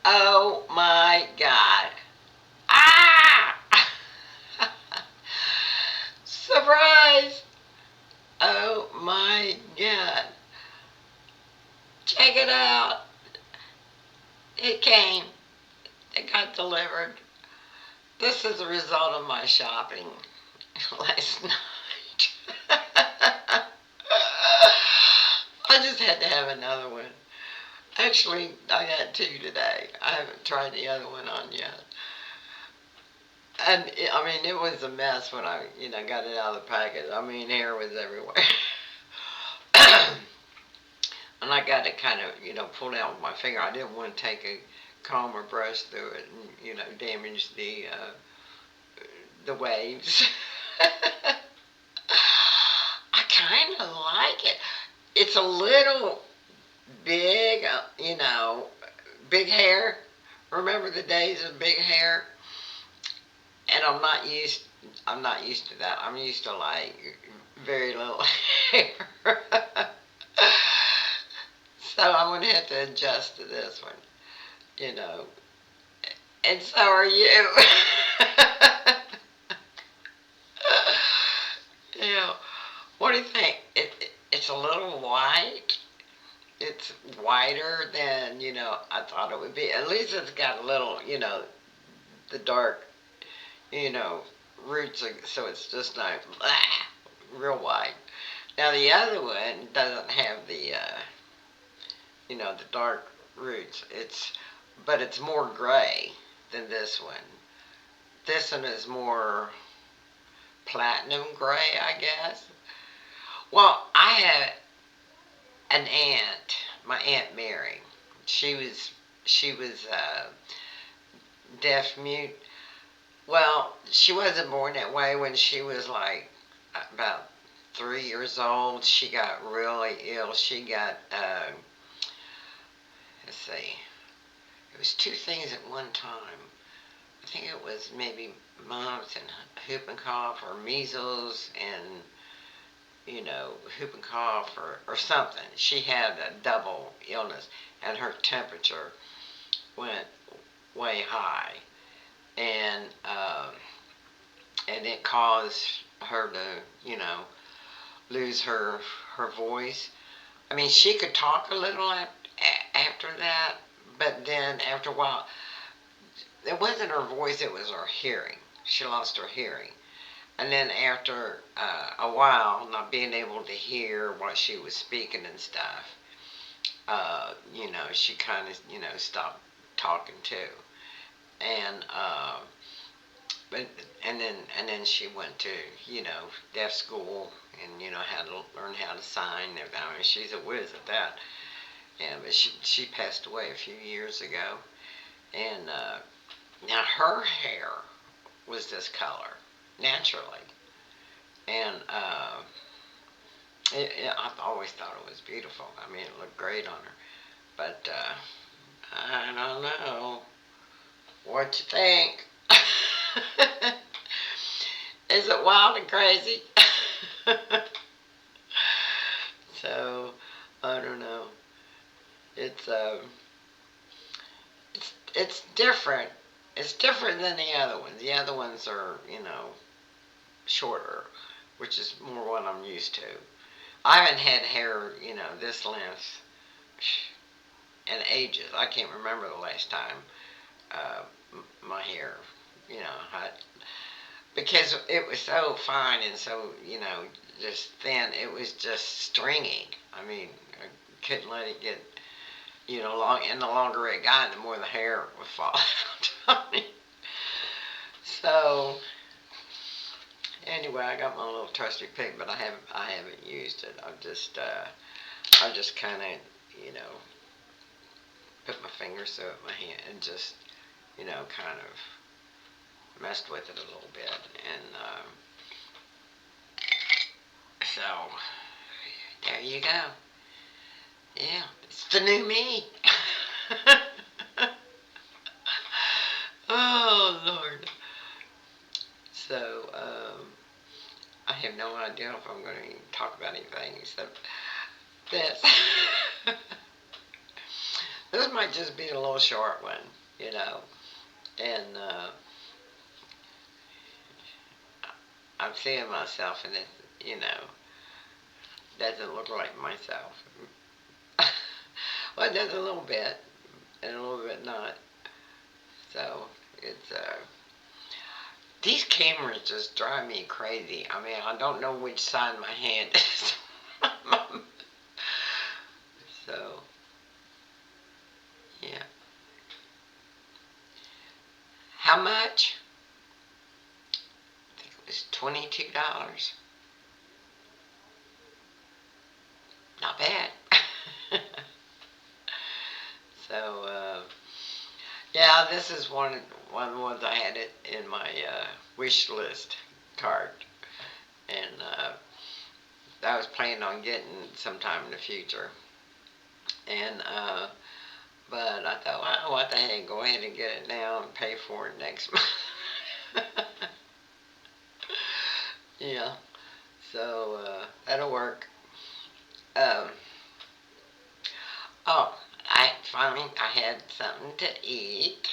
Oh my God. Ah! Surprise! Oh my God. Check it out. It came. It got delivered. This is the result of my shopping last night. I just had to have another one. Actually, I got two today. I haven't tried the other one on yet. And I mean, it was a mess when I, got it out of the package. I mean, hair was everywhere. And I got it kind of, pulled out with my finger. I didn't want to take a comb or brush through it and, damage the waves. I kind of like it. It's a little big, big hair. Remember the days of big hair? And I'm not used to that. I'm used to like very little hair. So I'm gonna have to adjust to this one, you know. And so are you. Yeah. What do you think? It's a little white. It's whiter than, I thought it would be. At least it's got a little, the dark, you know, roots, so it's just not real white. Now the other one doesn't have the dark roots. But it's more gray than this one. This one is more platinum gray, I guess. Well, I had an aunt, my Aunt Mary. She was deaf mute. Well, she wasn't born that way. When she was like about 3 years old, she got really ill. She got let's see, it was two things at one time. I think it was maybe mumps and whooping cough, or measles and whooping cough, or something. She had a double illness, and her temperature went way high, and and it caused her to lose her voice. I mean, she could talk a little after that, but then after a while, it wasn't her voice; it was her hearing. She lost her hearing. And then after a while, not being able to hear what she was speaking and stuff, she kind of, stopped talking too. And but and then she went to, deaf school, and had to learn how to sign and everything. I mean, she's a whiz at that. And but she passed away a few years ago. And now her hair was this color naturally. And I've always thought it was beautiful. I mean, it looked great on her. But I don't know. What you think? Is it wild and crazy? So I don't know. It's it's different. It's different than the other ones. The other ones are shorter, which is more what I'm used to. I haven't had hair, this length in ages. I can't remember the last time my hair, had, because it was so fine and so, just thin. It was just stringy. I mean, I couldn't let it get, long. And the longer it got, the more the hair would fall out. So anyway, I got my little trusty pick, but I haven't used it. I just kind of, put my fingers through it, my hand, and just, kind of messed with it a little bit. And so there you go. Yeah, it's the new me. Oh Lord. So I have no idea if I'm going to even talk about anything except this. This might just be a little short one, and I'm seeing myself, and it, doesn't look like myself. Well, it does a little bit, and a little bit not. So it's these cameras just drive me crazy. I mean, I don't know which side my hand is. So yeah, how much? I think it was $22. Not bad. So yeah, this is one of the ones I had it in my wish list card, and I was planning on getting sometime in the future. And but I thought, well, what the heck, go ahead and get it now and pay for it next month. Yeah, so that'll work. Um, oh, I had something to eat.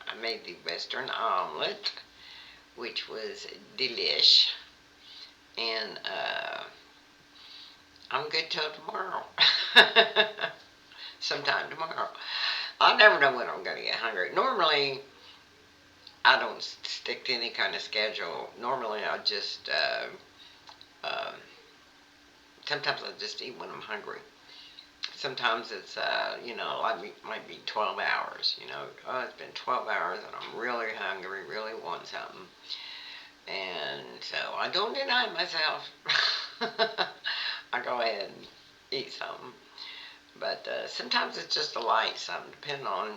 I made the Western omelet, which was delish, and I'm good till tomorrow. Sometime tomorrow. I never know when I'm going to get hungry. Normally, I don't stick to any kind of schedule. Normally, I just, uh, sometimes I just eat when I'm hungry. Sometimes it's, might be 12 hours, Oh, it's been 12 hours and I'm really hungry, really want something. And so I don't deny myself. I go ahead and eat something. But sometimes it's just a light something, depending on,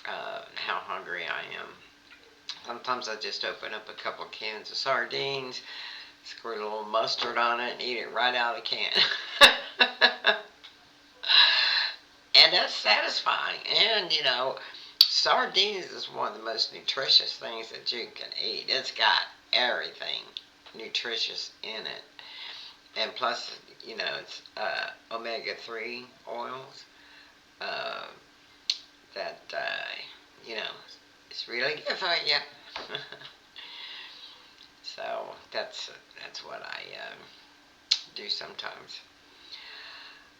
how hungry I am. Sometimes I just open up a couple of cans of sardines, squirt a little mustard on it, and eat it right out of the can. And that's satisfying. And, sardines is one of the most nutritious things that you can eat. It's got everything nutritious in it. And plus, it's omega-3 oils uh, that, you know, it's really good for you. So that's what I do sometimes.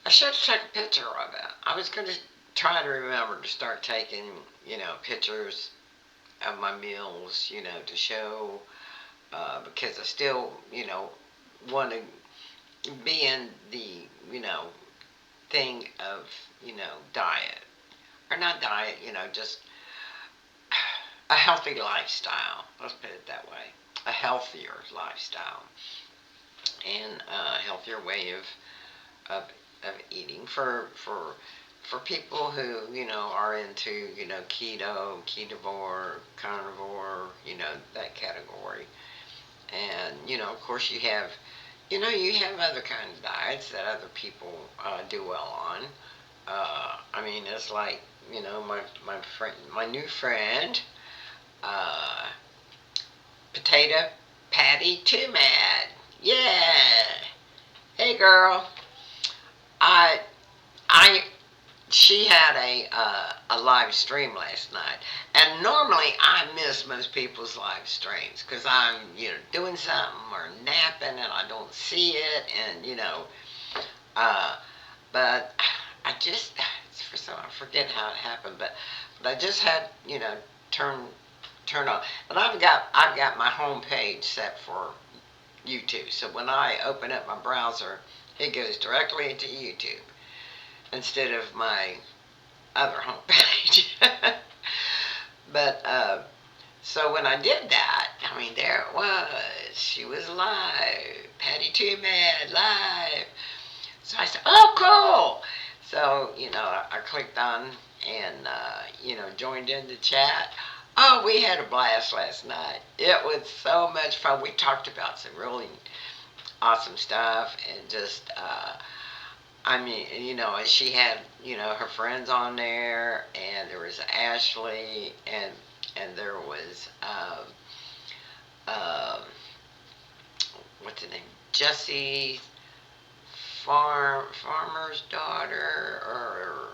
I should take a picture of it. I was going to try to remember to start taking, pictures of my meals, to show, because I still, want to be in the, thing of, diet. Or not diet, just a healthy lifestyle. Let's put it that way. A healthier lifestyle. And a healthier way of eating for people who are into keto, ketovore, carnivore, that category. And of course you have other kind of diets that other people do well on. I mean, it's like my friend, my new friend, uh, potato Patty2mad. Yeah. Hey girl. I I she had a live stream last night, and normally I miss most people's live streams because I'm doing something or napping and I don't see it, and uh, but I just for some I forget how it happened, but I just had turn turn on, and I've got my home page set for YouTube, so when I open up my browser, it goes directly into YouTube instead of my other homepage. But so when I did that, I mean, there it was. She was live. Patty2mad live. So I said, "Oh, cool!" So I clicked on and joined in the chat. Oh, we had a blast last night. It was so much fun. We talked about some really awesome stuff, and just I mean, and she had, her friends on there, and there was Ashley, and there was, um, what's the name? Jessie Farmer's daughter, or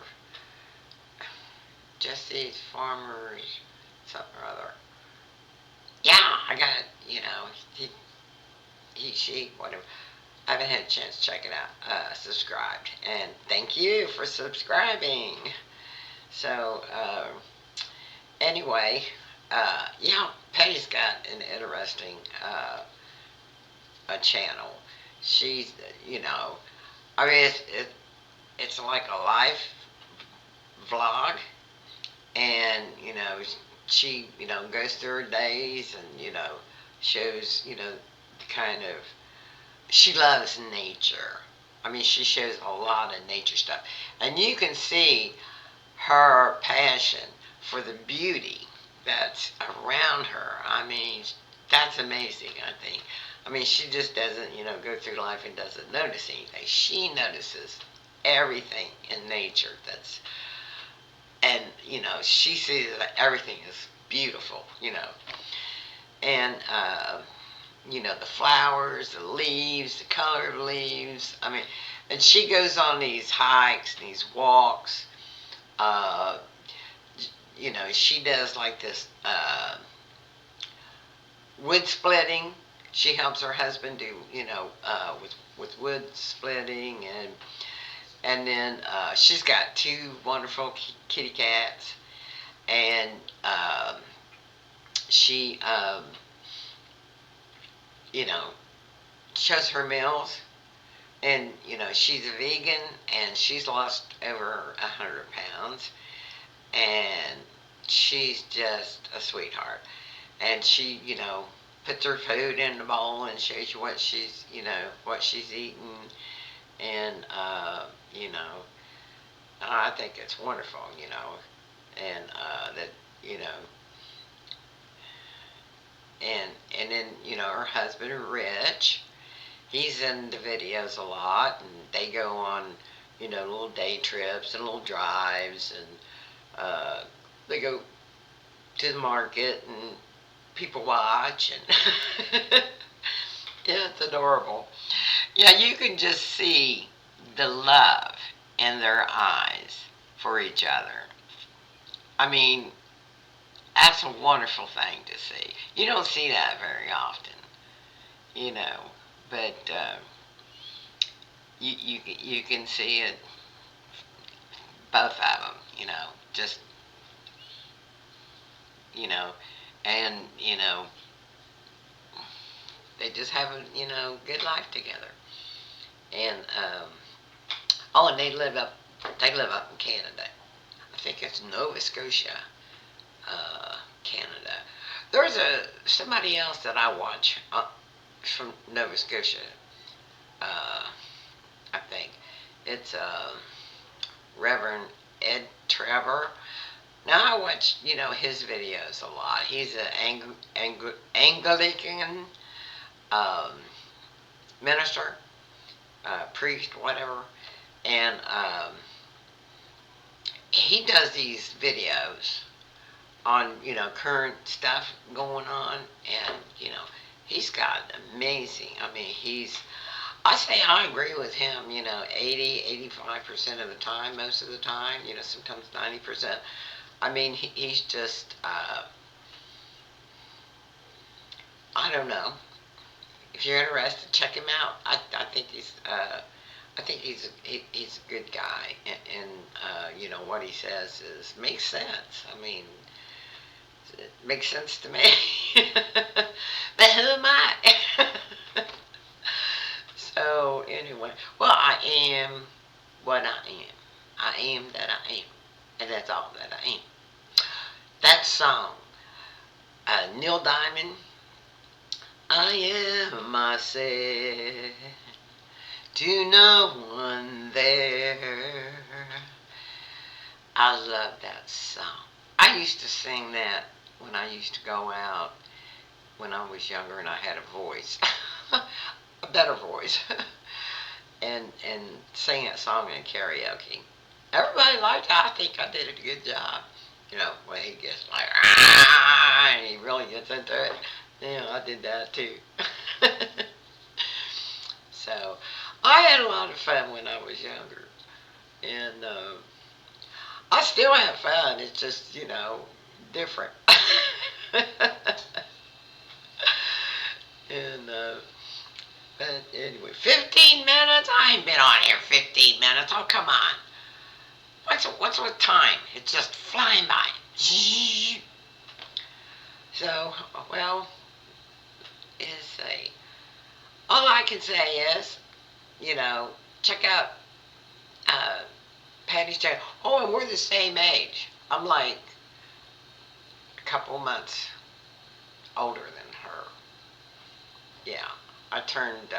Jesse's Farmers, something or other. Yeah, I got it. She, whatever. I haven't had a chance to check it out. Subscribed, and thank you for subscribing. So, anyway, yeah, Patty's got an interesting a channel. She's, I mean, it's like a life vlog, and she goes through her days, and shows the kind of, she loves nature. I mean, she shows a lot of nature stuff, and you can see her passion for the beauty that's around her. I mean, that's amazing, I think. I mean, she just doesn't, go through life and doesn't notice anything. She notices everything in nature and, she sees that everything is beautiful, and, the flowers, the leaves, the color of leaves. I mean, and she goes on these hikes, these walks. Uh, she does like this wood splitting. She helps her husband do, with wood splitting, and then she's got two wonderful kitty cats, and she, you know, shows her meals, and she's a vegan, and she's lost over 100 pounds, and she's just a sweetheart. And she, puts her food in the bowl and shows you what she's eating, and I think it's wonderful, and that you know, and then her husband Rich, he's in the videos a lot, and they go on little day trips and little drives, and they go to the market, and people watch, and yeah, it's adorable. Yeah, you can just see the love in their eyes for each other. I mean, that's a wonderful thing to see. You don't see that very often, you know, but you can see it, both of them, just you know, and they just have a good life together. And oh, and they live up in Canada. I think it's Nova Scotia, Canada. There's somebody else that I watch from Nova Scotia. Uh, I think it's Reverend Ed Trevor. Now I watch his videos a lot. He's an Anglican um, minister, priest, whatever, and he does these videos on current stuff going on, and he's got amazing. I mean, I say I agree with him. 80, 85% of the time, most of the time. Sometimes 90%. I mean, he's just I don't know. If you're interested, check him out. I think he's a good guy, and what he says makes sense. I mean, it makes sense to me. But who am I? So anyway, well, I am what I am. I am that I am, and that's all that I am. That song, Neil Diamond. I am myself, to no one there. I love that song. I used to sing that when I used to go out when I was younger and I had a voice, a better voice, and sing that song in karaoke. Everybody liked it. I think I did a good job. When he gets like, ah, and he really gets into it. I did that too. So, I had a lot of fun when I was younger. And I still have fun. It's just, different. and but anyway, 15 minutes. I ain't been on here 15 minutes. Oh, come on. What's with time? It's just flying by. So, well, is a all I can say is, you know, check out uh, Patty's channel. Oh, and we're the same age. I'm like a couple months older than her. Yeah, I turned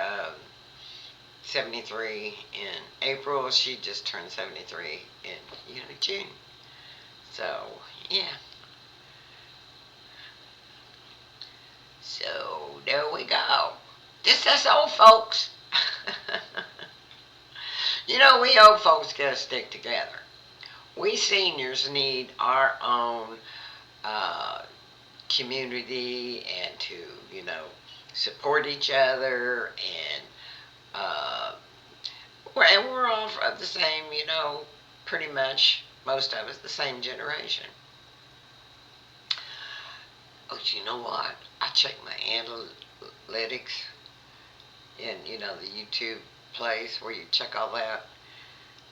73 in April. She just turned 73 in June. So yeah. So there we go. Just us old folks. We old folks gotta stick together. We seniors need our own uh, community and to, support each other and we're all of the same, pretty much most of us the same generation. Oh, you know what? I check my analytics in, the YouTube place where you check all that.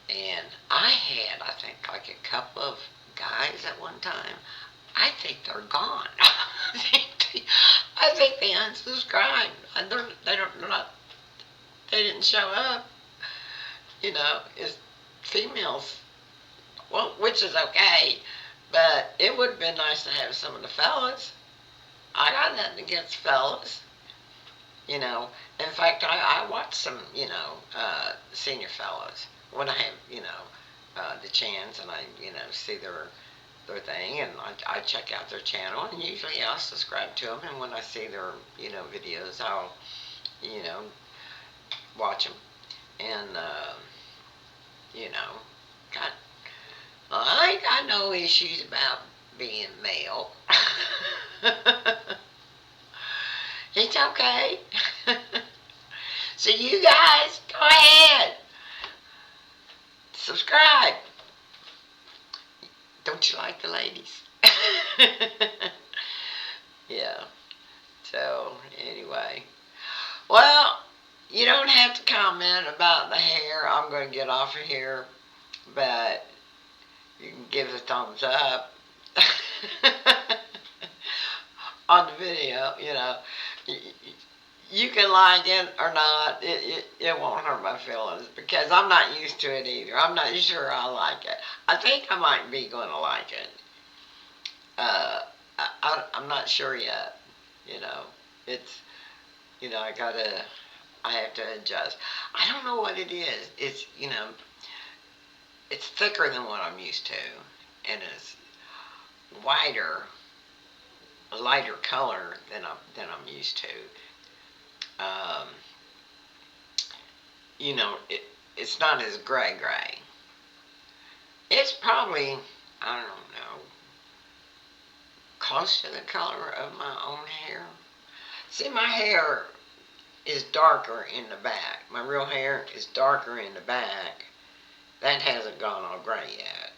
And I had, I think, like a couple of guys at one time. I think they're gone. I think they unsubscribed. They didn't show up. It's females. Well, which is okay, but it would have been nice to have some of the fellas. I got nothing against fellas. In fact, I watch some, senior fellas when I have, the chance and I, see their thing and I check out their channel and usually I'll subscribe to them and when I see their, videos, I'll, you know, watch them. And, got, I ain't got no issues about being male. It's okay. So you guys, go ahead. Subscribe. Don't you like the ladies? Yeah. So, anyway. Well, you don't have to comment about the hair. I'm going to get off of here. But you can give a thumbs up on the video, You can like it or not. It won't hurt my feelings because I'm not used to it either. I'm not sure I like it. I think I might be going to like it. I'm not sure yet. It's, I have to adjust. I don't know what it is. It's thicker than what I'm used to. And it's wider, a lighter color than I'm used to. Um, it's not as gray. It's probably, I don't know, close to the color of my own hair. See, my hair is darker in the back. My real hair is darker in the back. That hasn't gone all gray yet,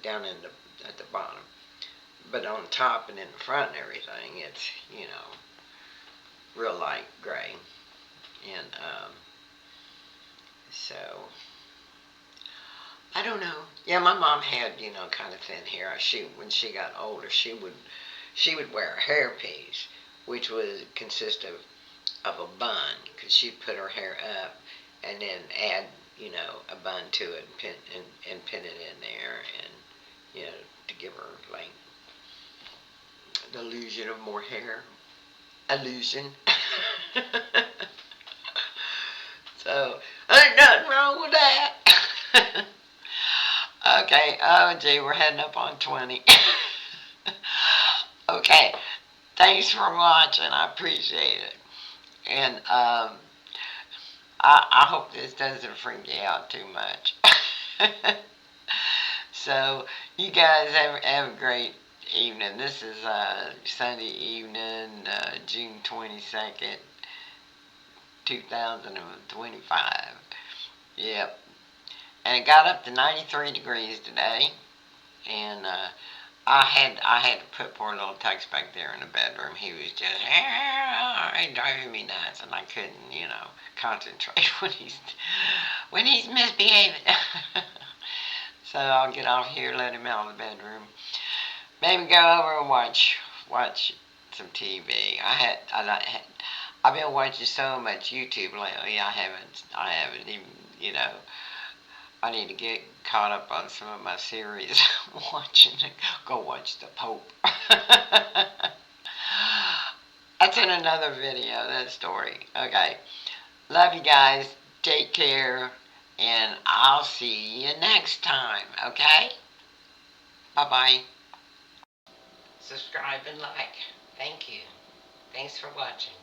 down at the bottom. But on top and in the front and everything, it's, real light gray. And, so, I don't know. Yeah, my mom had, kind of thin hair. When she got older, she would wear a hairpiece, which would consist of a bun, because she'd put her hair up and then add, a bun to it and pin it in there and, to give her, like, the illusion of more hair. Illusion. So, ain't nothing wrong with that. Okay, oh gee, we're heading up on 20. Okay, thanks for watching. I appreciate it. And I hope this doesn't freak you out too much. So, you guys have a great evening. This is Sunday evening, June 22nd, 2025. Yep. And it got up to 93 degrees today. And I had to put poor little Tux back there in the bedroom. He was just driving me nuts, and I couldn't, concentrate when he's misbehaving. So I'll get off here, let him out of the bedroom. Maybe go over and watch some TV. I've been watching so much YouTube lately. I haven't even, I need to get caught up on some of my series. Watching it. Go watch the Pope. That's in another video, that story. Okay. Love you guys. Take care. And I'll see you next time. Okay? Bye-bye. Subscribe and like. Thank you. Thanks for watching.